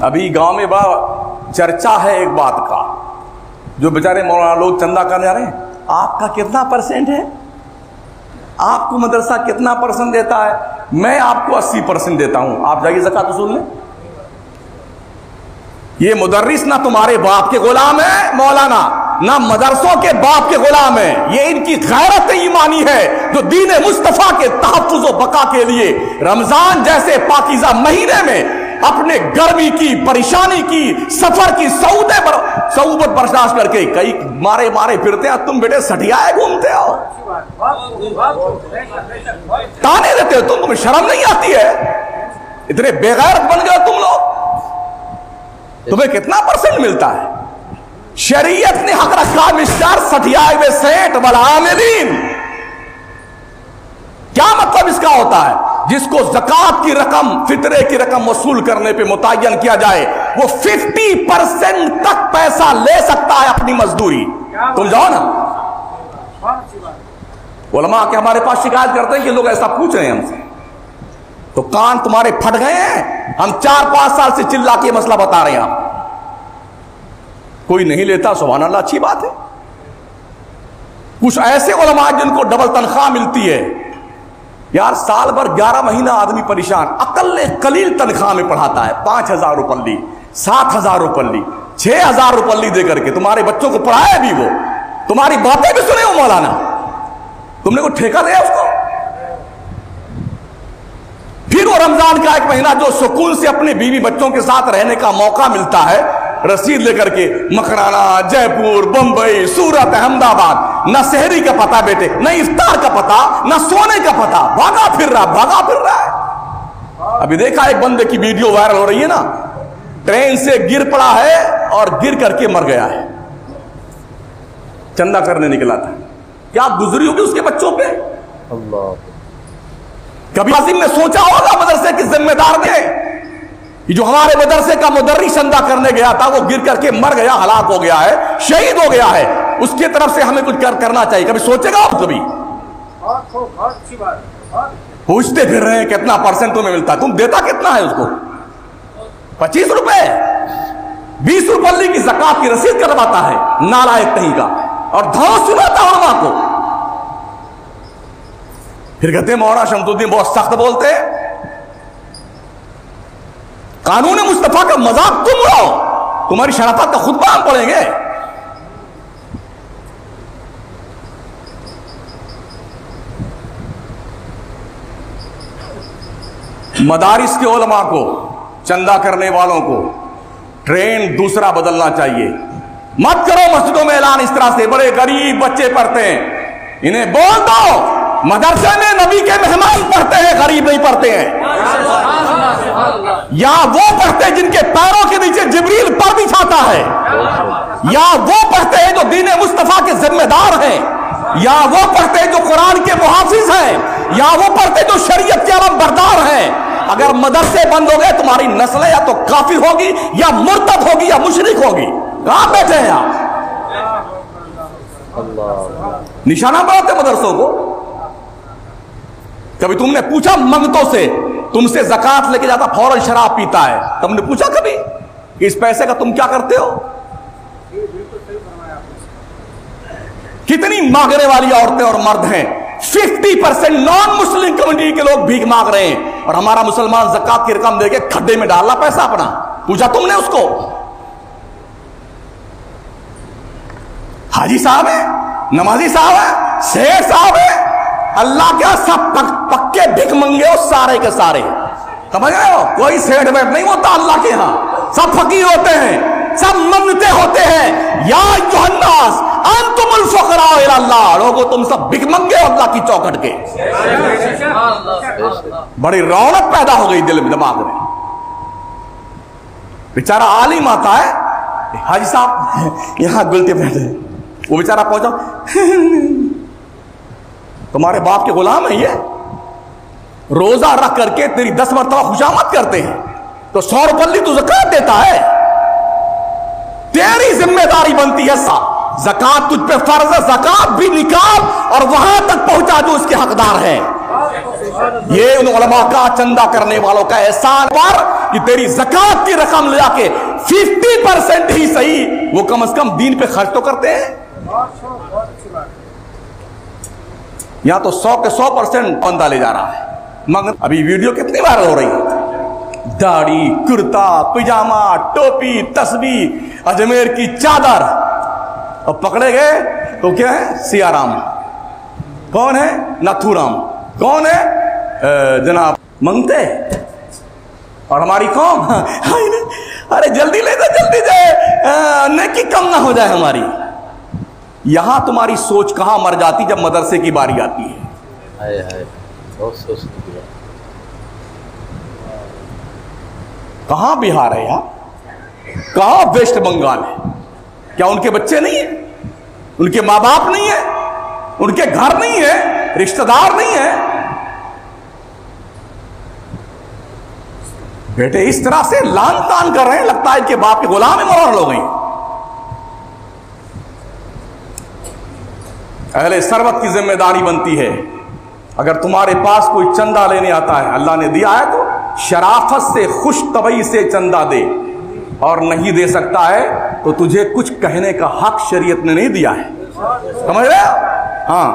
अभी गांव में बड़ा चर्चा है एक बात का, जो बेचारे मौलाना लोग चंदा करने जा रहे हैं, आपका कितना परसेंट है, आपको मदरसा कितना परसेंट देता है, मैं आपको 80% देता हूं, आप जाइए ज़कात वसूल लें। ये मुदर्रिस ना तुम्हारे बाप के गुलाम है मौलाना, ना मदरसों के बाप के गुलाम है, ये इनकी गैरत ईमानी है जो दीन मुस्तफा के तहफ्फुज़ व बका के लिए रमजान जैसे पाकीज़ा महीने में अपने गर्मी की, परेशानी की, सफर की सऊबत बर्दाश्त करके कई मारे मारे फिरते हैं। तुम बेटे सटियाए घूमते हो, ताने देते हो, तुम्हें शर्म नहीं आती है? इतने बेगैरत बन गए तुम लोग। तुम्हें कितना परसेंट मिलता है? शरीयत ने हक रखा मिस्टर सटियाए हुए सेठ वाला आमिलीन। क्या मतलब इसका होता है? जिसको ज़कात की रकम, फितरे की रकम वसूल करने पे मुतय्यन किया जाए, वो 50% तक पैसा ले सकता है अपनी मजदूरी। तुम जाओ ना, उलमा के हमारे पास शिकायत करते हैं कि लोग ऐसा पूछ रहे हैं हमसे, तो कान तुम्हारे फट गए हैं। हम 4-5 साल से चिल्ला के मसला बता रहे हैं, आप कोई नहीं लेता, सुभान अल्लाह, अच्छी बात है। कुछ ऐसे उलमा जिनको डबल तनख्वाह मिलती है यार, साल भर 11 महीना आदमी परेशान, अकल्ले कलील तनख्वाह में पढ़ाता है, 5,000 रुपये, 7,000 रुपये, 6,000 रुपये दे करके तुम्हारे बच्चों को पढ़ाया भी, वो तुम्हारी बातें भी सुने हो मौलाना, तुमने को ठेका दिया उसको। फिर वो रमजान का एक महीना जो सुकून से अपने बीवी बच्चों के साथ रहने का मौका मिलता है, रसीद लेकर के मकराना, जयपुर, बंबई, सूरत, अहमदाबाद, न शहरी का पता बेटे, न इफ्तार का पता, न सोने का पता, भागा फिर रहा है। अभी देखा एक बंदे की वीडियो वायरल हो रही है ना, ट्रेन से गिर पड़ा है और गिर करके मर गया है, चंदा करने निकला था। क्या गुजरी होगी उसके बच्चों पे? अल्लाह, कभी आसिम ने सोचा होगा मदरसे के जिम्मेदार ने, जो हमारे मदरसे का मुदर्रिस चंदा करने गया था, वो गिर करके मर गया, हलाक हो गया है, शहीद हो गया है, उसकी तरफ से हमें कुछ करना चाहिए। कभी सोचेगा आप? कभी पूछते फिर रहे हैं कितना परसेंट तुम्हें मिलता है, तुम देता कितना है उसको? 25 रुपए, 20 रुपये की ज़कात की रसीद करवाता है नालायक कहीं का, और धौंस सुनाता उलमा को। फिर कहते मौलाना शमसुद्दीन बहुत सख्त बोलते हैं, कानून मुस्तफा का मजाक तुम उड़ाओ, तुम्हारी शराफत का खुतबा हम पढ़ेंगे। मदारिस के उलमा को, चंदा करने वालों को ट्रेंड दूसरा बदलना चाहिए। मत करो मस्जिदों में ऐलान इस तरह से, बड़े गरीब बच्चे पढ़ते हैं, इन्हें बोल दो मदरसे में नबी के मेहमान पढ़ते हैं, गरीब नहीं पढ़ते हैं। या वो पढ़ते हैं जिनके पैरों के नीचे जिब्रील पर बिछाता है, या वो पढ़ते हैं जो दीन मुस्तफा के जिम्मेदार हैं, या वो पढ़ते हैं जो कुरान के मुहाफिज हैं, या वो पढ़ते हैं जो शरीयत के अलमबरदार हैं। अगर मदरसे बंद हो गए, तुम्हारी नस्ल या तो काफिर होगी, या मुर्तद होगी, या मुशरिक होगी। कहां बैठे हैं आप? निशाना बनाते मदरसों को। कभी तुमने पूछा मंगतों से, तुमसे ज़कात लेके जाता फौरन शराब पीता है, तुमने पूछा कभी कि इस पैसे का तुम क्या करते हो? कितनी मांगने वाली औरतें और मर्द हैं, 50% नॉन मुस्लिम कम्युनिटी के लोग भीख मांग रहे हैं, और हमारा मुसलमान ज़कात की रकम देके खड्डे में डालना पैसा अपना। पूछा तुमने उसको? हाजी साहब है, नमाजी साहब है, शेख साहब है, अल्लाह क्या सब पक्के भिख मंगे हो सारे के सारे, समझ रहे हो? कोई सेठ वेठ नहीं होता अल्लाह के यहाँ, सब फकीर होते हैं, सब मंगते होते हैं। या युहन्नास अंतुमुल फुकरा इलल्लाह, लोगों तुम सब भिख मंगे हो अल्लाह की चौखट के। बड़ी रौनक पैदा हो गई दिल में, दिमाग में। बेचारा आलिम आता है, हाजी साहब यहाँ गुलते बैठे, वो बेचारा पहुंचा, तुम्हारे बाप के गुलाम है ये, रोजा रख करके तेरी 10 मरतबा खुशामद करते हैं, तो 100 रुपये तू ज़कात देता है, तेरी जिम्मेदारी बनती है ज़कात तुझ पे फर्ज है, ज़कात भी निकाल और वहां तक पहुंचा जो उसके हकदार है। ये उन उलमा का, चंदा करने वालों का एहसान पर कि तेरी ज़कात की रकम ले जाके 50% ही सही, वो कम से कम दीन पे खर्च तो करते हैं। यहां तो 100 के 100% बंदा ले जा रहा है। मगर अभी वीडियो कितनी वायरल हो रही है, दाढ़ी, कुर्ता, पिजामा, टोपी, तस्बीह, अजमेर की चादर, और पकड़े गए तो क्या है, सियाराम। कौन है? नथुराम। कौन है? जनाब मंगते। और हमारी कौम अरे जल्दी ले जा, जल्दी जाए, नेकी कम ना हो जाए हमारी। यहां तुम्हारी सोच कहां मर जाती जब मदरसे की बारी आती है। हाय हाय, बहुत सोचने की बात। कहां बिहार है यार, कहां वेस्ट बंगाल है? क्या उनके बच्चे नहीं है? उनके माँ बाप नहीं है? उनके घर नहीं है? रिश्तेदार नहीं है? बेटे इस तरह से लान तान कर रहे हैं, लगता है कि बाप के गुलाम ही मुकर्रर हो गई। अहले सरवत की जिम्मेदारी बनती है, अगर तुम्हारे पास कोई चंदा लेने आता है, अल्लाह ने दिया है तो शराफत से, खुश तबई से चंदा दे, और नहीं दे सकता है तो तुझे कुछ कहने का हक शरीयत ने नहीं दिया है। समझ रहे हो? हाँ।